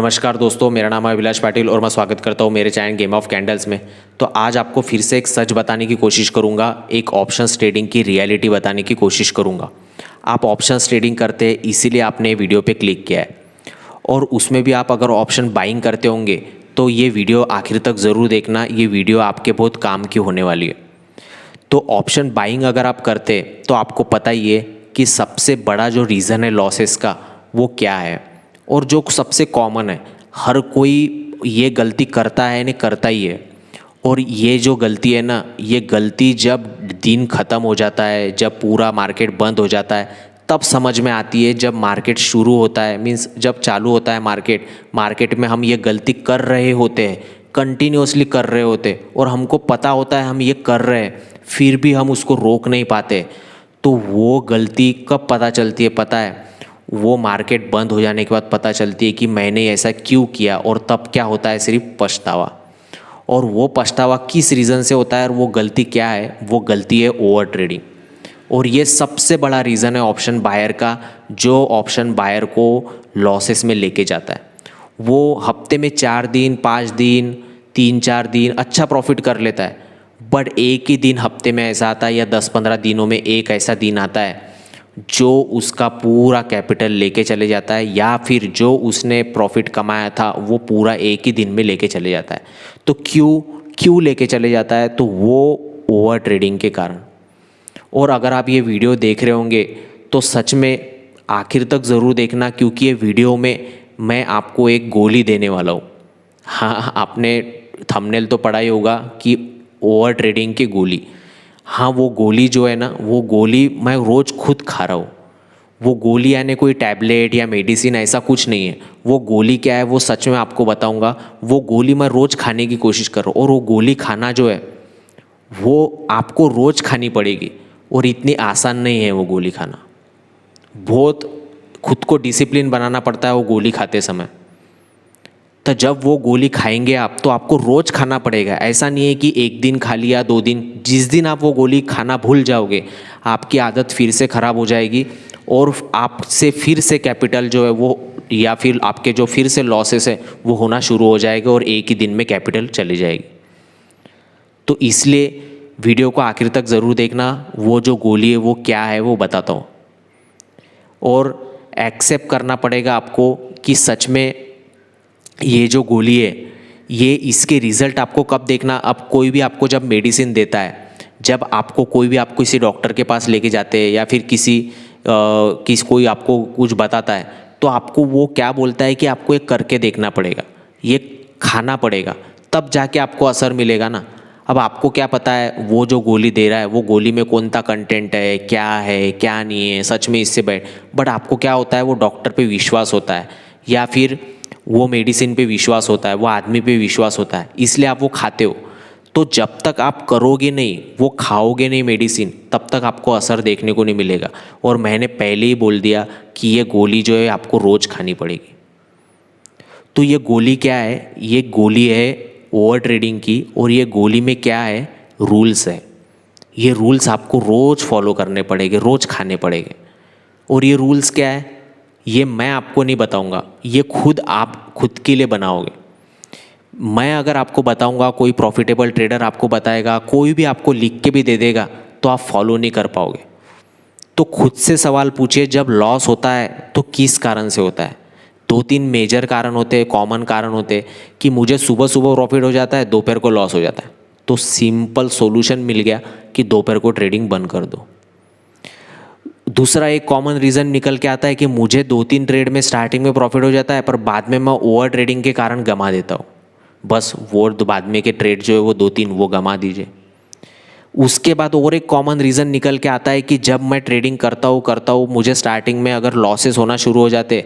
नमस्कार दोस्तों, मेरा नाम है अभिलाष पाटिल और मैं स्वागत करता हूं मेरे चैनल गेम ऑफ कैंडल्स में। तो आज आपको फिर से एक सच बताने की कोशिश करूंगा, एक ऑप्शंस ट्रेडिंग की रियलिटी बताने की कोशिश करूंगा। आप ऑप्शंस ट्रेडिंग करते हैं इसीलिए आपने वीडियो पे क्लिक किया है, और उसमें भी आप अगर ऑप्शन बाइंग करते होंगे तो ये वीडियो आखिर तक ज़रूर देखना। ये वीडियो आपके बहुत काम की होने वाली है। तो ऑप्शन बाइंग अगर आप करते तो आपको पता ही है कि सबसे बड़ा जो रीज़न है लॉसेस का वो क्या है, और जो सबसे कॉमन है, हर कोई ये गलती करता है, नहीं करता ही है। और ये जो गलती है ना, ये गलती जब दिन ख़त्म हो जाता है, जब पूरा मार्केट बंद हो जाता है, तब समझ में आती है। जब मार्केट शुरू होता है, मीन्स जब चालू होता है मार्केट में हम ये गलती कर रहे होते हैं, कंटिन्यूसली कर रहे होते हैं, और हमको पता होता है हम ये कर रहे हैं, फिर भी हम उसको रोक नहीं पाते। तो वो गलती कब पता चलती है पता है? वो मार्केट बंद हो जाने के बाद पता चलती है कि मैंने ऐसा क्यों किया। और तब क्या होता है? सिर्फ पछतावा। और वो पछतावा किस रीज़न से होता है और वो गलती क्या है? वो गलती है ओवर ट्रेडिंग। और ये सबसे बड़ा रीज़न है ऑप्शन बायर का, जो ऑप्शन बायर को लॉसेस में लेके जाता है। वो हफ्ते में 4 दिन 5 दिन 3-4 दिन अच्छा प्रॉफिट कर लेता है, बट एक ही दिन हफ्ते में ऐसा आता है या 10-15 दिनों में एक ऐसा दिन आता है जो उसका पूरा कैपिटल लेके चले जाता है, या फिर जो उसने प्रॉफिट कमाया था वो पूरा एक ही दिन में लेके चले जाता है। तो क्यों लेके चले जाता है? तो वो ओवर ट्रेडिंग के कारण। और अगर आप ये वीडियो देख रहे होंगे तो सच में आखिर तक ज़रूर देखना, क्योंकि ये वीडियो में मैं आपको एक गोली देने वाला हूँ। हाँ, आपने थंबनेल तो पढ़ा ही होगा कि ओवर ट्रेडिंग की गोली। हाँ, वो गोली जो है ना, वो गोली मैं रोज़ खुद खा रहा हूँ। वो गोली यानी कोई टैबलेट या मेडिसिन ऐसा कुछ नहीं है। वो गोली क्या है वो सच में आपको बताऊँगा। वो गोली मैं रोज़ खाने की कोशिश कर रहा हूँ, और वो गोली खाना जो है वो आपको रोज़ खानी पड़ेगी, और इतनी आसान नहीं है वो गोली खाना। बहुत खुद को डिसिप्लिन बनाना पड़ता है वो गोली खाते समय। तो जब वो गोली खाएंगे आप, तो आपको रोज़ खाना पड़ेगा। ऐसा नहीं है कि एक दिन खा लिया 2 दिन। जिस दिन आप वो गोली खाना भूल जाओगे, आपकी आदत फिर से ख़राब हो जाएगी, और आपसे फिर से कैपिटल जो है वो, या फिर आपके जो फिर से लॉसेस है वो होना शुरू हो जाएगा, और एक ही दिन में कैपिटल चली जाएगी। तो इसलिए वीडियो को आखिर तक ज़रूर देखना। वो जो गोली है वो क्या है वो बताता हूँ, और एक्सेप्ट करना पड़ेगा आपको कि सच में ये जो गोली है, ये इसके रिज़ल्ट आपको कब देखना? अब कोई भी आपको जब मेडिसिन देता है, जब आपको कोई भी, आप किसी डॉक्टर के पास लेके जाते हैं, या फिर कोई आपको कुछ बताता है, तो आपको वो क्या बोलता है कि आपको ये करके देखना पड़ेगा, ये खाना पड़ेगा, तब जाके आपको असर मिलेगा ना। अब आपको क्या पता है वो जो गोली दे रहा है वो गोली में कौन सा कंटेंट है क्या नहीं है, सच में इससे बट आपको क्या होता है, वो डॉक्टर पे विश्वास होता है, या फिर वो मेडिसिन पे विश्वास होता है, वो आदमी पे विश्वास होता है, इसलिए आप वो खाते हो। तो जब तक आप करोगे नहीं, वो खाओगे नहीं मेडिसिन, तब तक आपको असर देखने को नहीं मिलेगा। और मैंने पहले ही बोल दिया कि ये गोली जो है आपको रोज़ खानी पड़ेगी। तो ये गोली क्या है? ये गोली है ओवर ट्रेडिंग की, और ये गोली में क्या है? रूल्स है। ये रूल्स आपको रोज़ फॉलो करने पड़ेंगे, रोज़ खाने पड़ेंगे। और ये रूल्स क्या है ये मैं आपको नहीं बताऊंगा, ये आप खुद के लिए बनाओगे। मैं अगर आपको बताऊंगा, कोई प्रॉफिटेबल ट्रेडर आपको बताएगा, कोई भी आपको लिख के भी दे देगा, तो आप फॉलो नहीं कर पाओगे। तो खुद से सवाल पूछिए, जब लॉस होता है तो किस कारण से होता है? 2-3 मेजर कारण होते हैं, कॉमन कारण होते हैं कि मुझे सुबह सुबह प्रॉफिट हो जाता है, दोपहर को लॉस हो जाता है। तो सिंपल सॉल्यूशन मिल गया कि दोपहर को ट्रेडिंग बंद कर दो। दूसरा एक कॉमन रीज़न निकल के आता है कि मुझे 2-3 ट्रेड में स्टार्टिंग में प्रॉफिट हो जाता है, पर बाद में मैं ओवर ट्रेडिंग के कारण गंवा देता हूँ। बस वो बाद में के ट्रेड जो है वो 2-3 वो गंवा दीजिए। उसके बाद और एक कॉमन रीज़न निकल के आता है कि जब मैं ट्रेडिंग करता हूँ मुझे स्टार्टिंग में अगर लॉसेस होना शुरू हो जाते,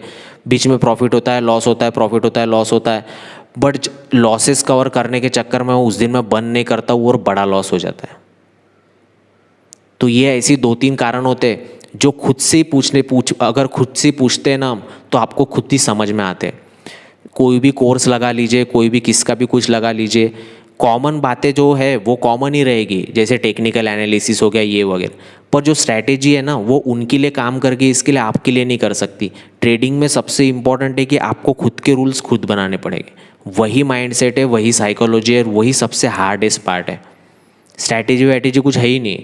बीच में प्रॉफिट होता है, लॉस होता है, प्रॉफिट होता है, लॉस होता है, बट लॉसेस कवर करने के चक्कर में उस दिन मैं बंद नहीं करता हूँ और बड़ा लॉस हो जाता है। तो ये ऐसी 2-3 कारण होते हैं जो खुद से अगर खुद से पूछते हैं ना हम, तो आपको खुद ही समझ में आते हैं। कोई भी कोर्स लगा लीजिए, कोई भी किसका भी कुछ लगा लीजिए, कॉमन बातें जो है वो कॉमन ही रहेगी, जैसे टेक्निकल एनालिसिस हो गया ये वगैरह, पर जो स्ट्रैटेजी है ना वो उनके लिए काम करके इसके लिए आपके लिए नहीं कर सकती। ट्रेडिंग में सबसे इम्पॉर्टेंट है कि आपको खुद के रूल्स खुद बनाने पड़ेंगे, वही माइंडसेट है, वही साइकोलॉजी है, वही सबसे हार्डेस्ट पार्ट है। स्ट्रैटेजी वैटेजी कुछ है ही नहीं,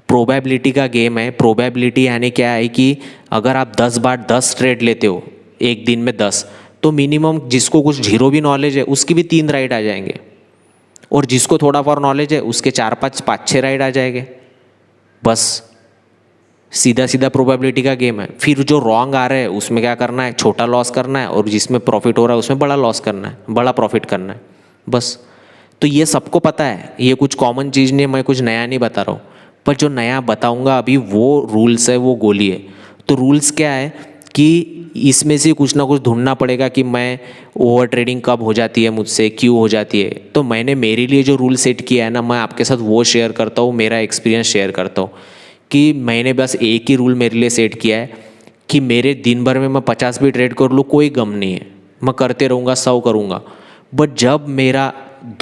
प्रोबेबिलिटी का गेम है। प्रोबेबिलिटी यानी क्या है कि अगर आप 10 बार 10 ट्रेड लेते हो एक दिन में 10, तो मिनिमम जिसको कुछ जीरो भी नॉलेज है उसकी भी 3 राइट आ जाएंगे, और जिसको थोड़ा और नॉलेज है उसके 4-5-5-6 राइट आ जाएंगे। बस सीधा सीधा प्रोबेबिलिटी का गेम है। फिर जो रॉन्ग आ रहा है उसमें क्या करना है, छोटा लॉस करना है, और जिसमें प्रॉफिट हो रहा है उसमें बड़ा लॉस करना है, बड़ा प्रॉफिट करना है, बस। तो ये सबको पता है, ये कुछ कॉमन चीज़ नहीं है, मैं कुछ नया नहीं बता रहा हूँ। पर जो नया बताऊँगा अभी वो रूल्स है, वो गोली है। तो रूल्स क्या है कि इसमें से कुछ ना कुछ ढूंढना पड़ेगा कि मैं ओवर ट्रेडिंग कब हो जाती है मुझसे, क्यों हो जाती है। तो मैंने मेरे लिए जो रूल सेट किया है ना, मैं आपके साथ वो शेयर करता हूँ, मेरा एक्सपीरियंस शेयर करता हूँ। कि मैंने बस एक ही रूल मेरे लिए सेट किया है कि मेरे दिन भर में मैं 50 भी ट्रेड कर लूँ कोई गम नहीं है, मैं करते रहूँगा, 100 करूँगा। बट जब मेरा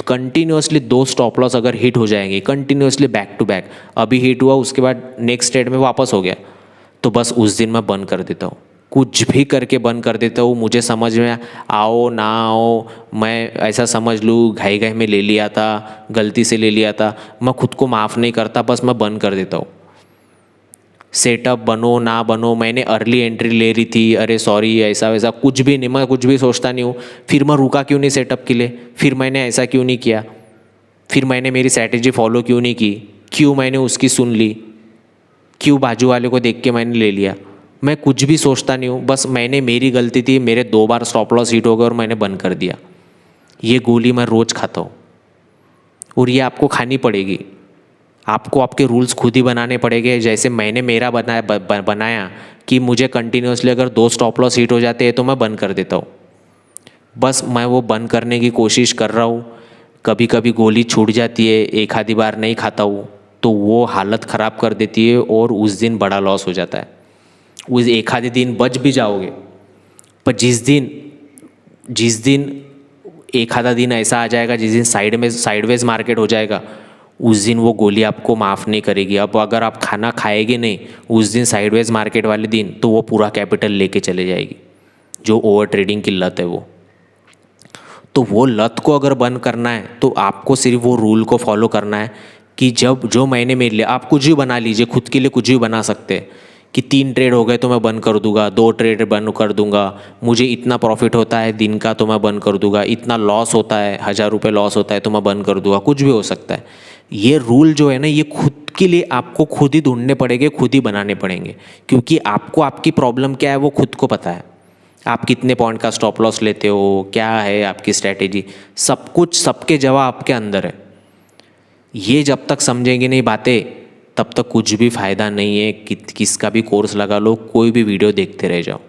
कंटिन्यूसली 2 स्टॉप लॉस अगर हिट हो जाएंगे कंटिन्यूसली बैक टू बैक, अभी हिट हुआ उसके बाद नेक्स्ट ट्रेड में वापस हो गया, तो बस उस दिन मैं बंद कर देता हूँ, कुछ भी करके बंद कर देता हूँ। मुझे समझ में आओ ना आओ, मैं ऐसा समझ लूँ घाई घाई में ले लिया था, गलती से ले लिया था, मैं खुद को माफ़ नहीं करता, बस मैं बंद कर देता हूँ। सेटअप बनो ना बनो, मैंने अर्ली एंट्री ले रही थी, अरे सॉरी ऐसा वैसा कुछ भी नहीं, मैं कुछ भी सोचता नहीं हूँ। फिर मैं रुका क्यों नहीं सेटअप के लिए, फिर मैंने ऐसा क्यों नहीं किया, फिर मैंने मेरी स्ट्रैटेजी फॉलो क्यों नहीं की, क्यों मैंने उसकी सुन ली, क्यों बाजू वाले को देख के मैंने ले लिया। मैं कुछ भी सोचता नहीं हूँ, बस मैंने, मेरी गलती थी, मेरे 2 बार स्टॉप लॉस हिट हो गए और मैंने बंद कर दिया। ये गोली मैं रोज़ खाता हूँ, और ये आपको खानी पड़ेगी। आपको आपके रूल्स खुद ही बनाने पड़ेंगे। जैसे मैंने मेरा बनाया कि मुझे कंटिन्यूसली अगर 2 स्टॉप लॉस हिट हो जाते हैं तो मैं बंद कर देता हूँ। बस मैं वो बंद करने की कोशिश कर रहा हूँ। कभी कभी गोली छूट जाती है, एक आधी बार नहीं खाता हूँ तो वो हालत ख़राब कर देती है और उस दिन बड़ा लॉस हो जाता है। उस एक आधे दिन बच भी जाओगे, पर जिस दिन एक आधा दिन ऐसा आ जाएगा जिस दिन साइडवेज मार्केट हो जाएगा, उस दिन वो गोली आपको माफ़ नहीं करेगी। अब अगर आप खाना खाएंगे नहीं उस दिन साइडवेज मार्केट वाले दिन, तो वो पूरा कैपिटल लेके चले जाएगी, जो ओवर ट्रेडिंग की लत है वो। तो वो लत को अगर बंद करना है तो आपको सिर्फ वो रूल को फॉलो करना है कि जब जो मैंने मेरे लिए, आप कुछ भी बना लीजिए, खुद के लिए कुछ भी बना सकते हैं कि 3 ट्रेड हो गए तो मैं बंद कर दूंगा, 2 ट्रेड बंद कर दूंगा, मुझे इतना प्रॉफिट होता है दिन का तो मैं बंद कर दूंगा, इतना लॉस होता है 1000 रुपये लॉस होता है तो मैं बंद कर दूंगा, कुछ भी हो सकता है। ये रूल जो है ना, ये खुद के लिए आपको खुद ही ढूंढने पड़ेंगे, खुद ही बनाने पड़ेंगे, क्योंकि आपको आपकी प्रॉब्लम क्या है वो खुद को पता है। आप कितने पॉइंट का स्टॉप लॉस लेते हो, क्या है आपकी स्ट्रैटेजी, सब कुछ, सबके जवाब आपके अंदर है। ये जब तक समझेंगे नहीं बातें तब तक कुछ भी फ़ायदा नहीं है। किसका भी कोर्स लगा लो, कोई भी वीडियो देखते रह जाओ।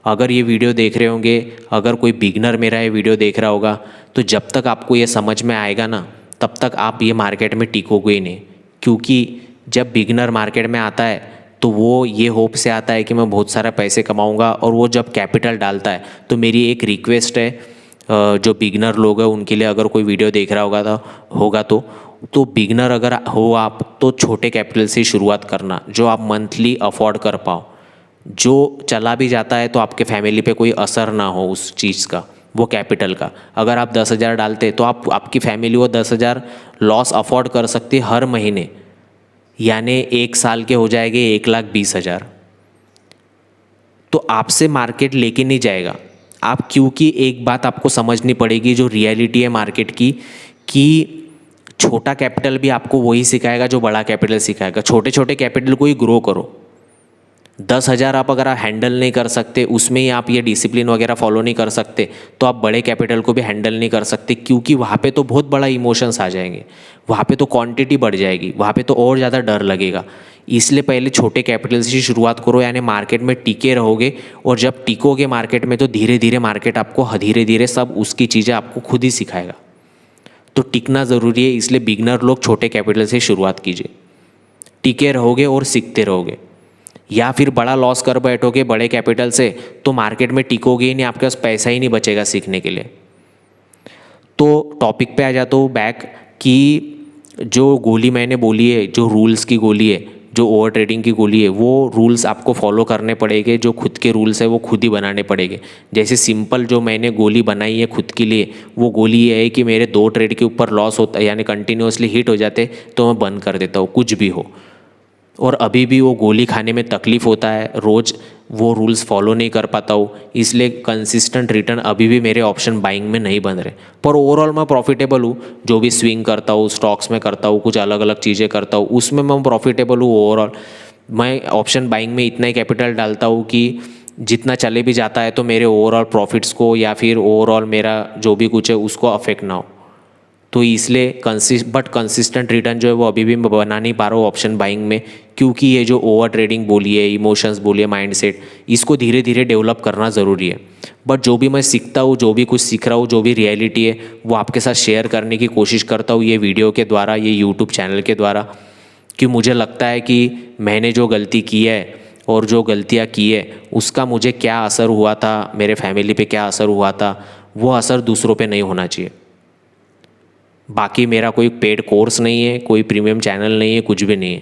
अगर ये वीडियो देख रहे होंगे, अगर कोई बिगनर मेरा ये वीडियो देख रहा होगा, तो जब तक आपको ये समझ में आएगा ना तब तक आप ये मार्केट में टिकोगे ही नहीं। क्योंकि जब बिगनर मार्केट में आता है तो वो ये होप से आता है कि मैं बहुत सारा पैसे कमाऊंगा, और वो जब कैपिटल डालता है तो मेरी एक रिक्वेस्ट है, जो बिगनर लोग हैं उनके लिए, अगर कोई वीडियो देख रहा होगा तो बिगनर अगर हो आप तो छोटे कैपिटल से शुरुआत करना, जो आप मंथली अफोर्ड कर पाओ, जो चला भी जाता है तो आपके फैमिली पे कोई असर ना हो उस चीज़ का, वो कैपिटल का। अगर आप 10,000 डालते तो आपकी फैमिली वो 10,000 लॉस अफोर्ड कर सकती हर महीने, यानी 1 साल के हो जाएंगे 1,20,000। तो आपसे मार्केट लेके नहीं जाएगा आप, क्योंकि एक बात आपको समझनी पड़ेगी जो रियलिटी है मार्केट की, कि छोटा कैपिटल भी आपको वही सिखाएगा जो बड़ा कैपिटल सिखाएगा। छोटे छोटे कैपिटल को ही ग्रो करो। 10,000 आप अगर आप हैंडल नहीं कर सकते, उसमें ही आप ये डिसिप्लिन वगैरह फॉलो नहीं कर सकते, तो आप बड़े कैपिटल को भी हैंडल नहीं कर सकते, क्योंकि वहाँ पे तो बहुत बड़ा इमोशंस आ जाएंगे, वहाँ पे तो क्वांटिटी बढ़ जाएगी, वहाँ पे तो और ज़्यादा डर लगेगा। इसलिए पहले छोटे कैपिटल से शुरुआत करो, यानी मार्केट में टिके रहोगे, और जब टिकोगे मार्केट में तो धीरे धीरे मार्केट आपको धीरे धीरे सब उसकी चीज़ें आपको खुद ही सिखाएगा। तो टिकना ज़रूरी है, इसलिए बिगनर लोग छोटे कैपिटल से शुरुआत कीजिए, टिके रहोगे और सीखते रहोगे। या फिर बड़ा लॉस कर बैठोगे बड़े कैपिटल से तो मार्केट में टिकोगे ही नहीं, आपके पास पैसा ही नहीं बचेगा सीखने के लिए। तो टॉपिक पे आ जाता हूँ बैक कि जो गोली मैंने बोली है, जो रूल्स की गोली है, जो ओवर ट्रेडिंग की गोली है, वो रूल्स आपको फॉलो करने पड़ेंगे। जो खुद के रूल्स है वो खुद ही बनाने पड़ेंगे। जैसे सिंपल जो मैंने गोली बनाई है खुद के लिए, वो गोली ये है कि मेरे 2 ट्रेड के ऊपर लॉस होता है यानी कंटिन्यूसली हिट हो जाते तो मैं बंद कर देता हूँ, कुछ भी हो। और अभी भी वो गोली खाने में तकलीफ़ होता है, रोज़ वो रूल्स फॉलो नहीं कर पाता हूँ, इसलिए कंसिस्टेंट रिटर्न अभी भी मेरे ऑप्शन बाइंग में नहीं बन रहे। पर ओवरऑल मैं प्रॉफिटेबल हूँ। जो भी स्विंग करता हूँ, स्टॉक्स में करता हूँ, कुछ अलग अलग चीज़ें करता हूँ, उसमें मैं प्रॉफिटेबल हूँ ओवरऑल। मैं ऑप्शन बाइंग में इतना ही कैपिटल डालता हूँ कि जितना चले भी जाता है तो मेरे ओवरऑल प्रॉफिट्स को या फिर ओवरऑल मेरा जो भी कुछ है उसको अफेक्ट ना हो। तो इसलिए कंसिस्टेंट रिटर्न जो है वो अभी भी मैं बना नहीं पा रहा हूँ ऑप्शन बाइंग में, क्योंकि ये जो ओवर ट्रेडिंग बोली है, इमोशंस बोलिए, माइंडसेट, इसको धीरे धीरे डेवलप करना ज़रूरी है। बट जो भी मैं सीखता हूँ, जो भी कुछ सीख रहा हूँ, जो भी रियलिटी है वो आपके साथ शेयर करने की कोशिश करता हूँ, ये वीडियो के द्वारा, ये यूट्यूब चैनल के द्वारा। कि मुझे लगता है कि मैंने जो गलती की है और जो गलतियाँ की है उसका मुझे क्या असर हुआ था, मेरे फैमिली पे क्या असर हुआ था, वो असर दूसरों पे नहीं होना चाहिए। बाकी मेरा कोई पेड कोर्स नहीं है, कोई प्रीमियम चैनल नहीं है, कुछ भी नहीं है।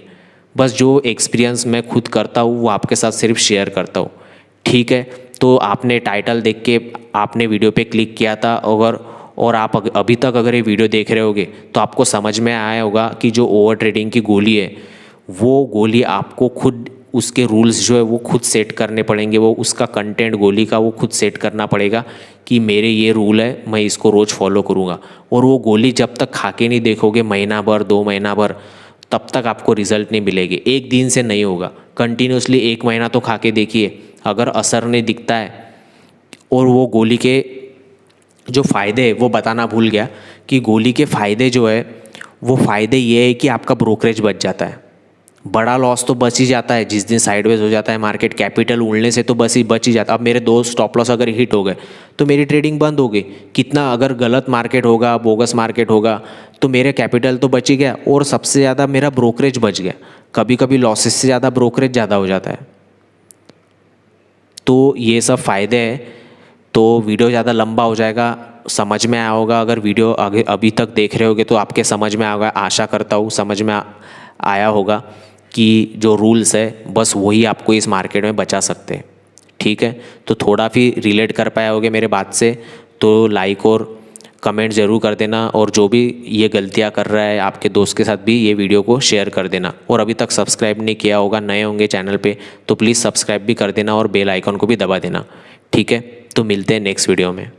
बस जो एक्सपीरियंस मैं खुद करता हूँ वो आपके साथ सिर्फ शेयर करता हूँ। ठीक है, तो आपने टाइटल देख के आपने वीडियो पे क्लिक किया था, और आप अभी तक अगर ये वीडियो देख रहे होगे तो आपको समझ में आया होगा कि जो ओवर ट्रेडिंग की गोली है वो गोली आपको खुद, उसके रूल्स जो है वो खुद सेट करने पड़ेंगे। वो उसका कंटेंट गोली का वो खुद सेट करना पड़ेगा कि मेरे ये रूल है, मैं इसको रोज़ फॉलो करूँगा। और वो गोली जब तक खा के नहीं देखोगे, महीना भर 2 महीना भर, तब तक आपको रिजल्ट नहीं मिलेगी। एक दिन से नहीं होगा, कंटिन्यूसली 1 महीना तो खा के देखिए। अगर असर नहीं दिखता है, और वो गोली के जो फ़ायदे है वो बताना भूल गया कि गोली के फ़ायदे जो है वो फ़ायदे ये है कि आपका ब्रोकरेज बच जाता है। बड़ा लॉस तो बच ही जाता है जिस दिन साइडवेज हो जाता है मार्केट, कैपिटल उड़ने से तो बच ही जाता। अब मेरे 2 स्टॉप लॉस अगर हिट हो गए तो मेरी ट्रेडिंग बंद हो गई। कितना अगर गलत मार्केट होगा, बोगस मार्केट होगा, तो मेरे कैपिटल तो बच ही गया और सबसे ज़्यादा मेरा ब्रोकरेज बच गया। कभी कभी लॉसेस से ज़्यादा ब्रोकरेज ज़्यादा हो जाता है। तो ये सब फ़ायदे हैं। तो वीडियो ज़्यादा लंबा हो जाएगा, समझ में आया होगा। अगर वीडियो आगे अभी तक देख रहे होगे तो आपके समझ में आएगा, आशा करता हूँ समझ में आया होगा कि जो रूल्स है बस वही आपको इस मार्केट में बचा सकते हैं। ठीक है, तो थोड़ा भी रिलेट कर पाए होगे मेरे बात से तो लाइक और कमेंट ज़रूर कर देना। और जो भी ये गलतियाँ कर रहा है आपके दोस्त के साथ भी ये वीडियो को शेयर कर देना। और अभी तक सब्सक्राइब नहीं किया होगा, नए होंगे चैनल पे, तो प्लीज़ सब्सक्राइब भी कर देना और बेल आइकन को भी दबा देना। ठीक है, तो मिलते हैं नेक्स्ट वीडियो में।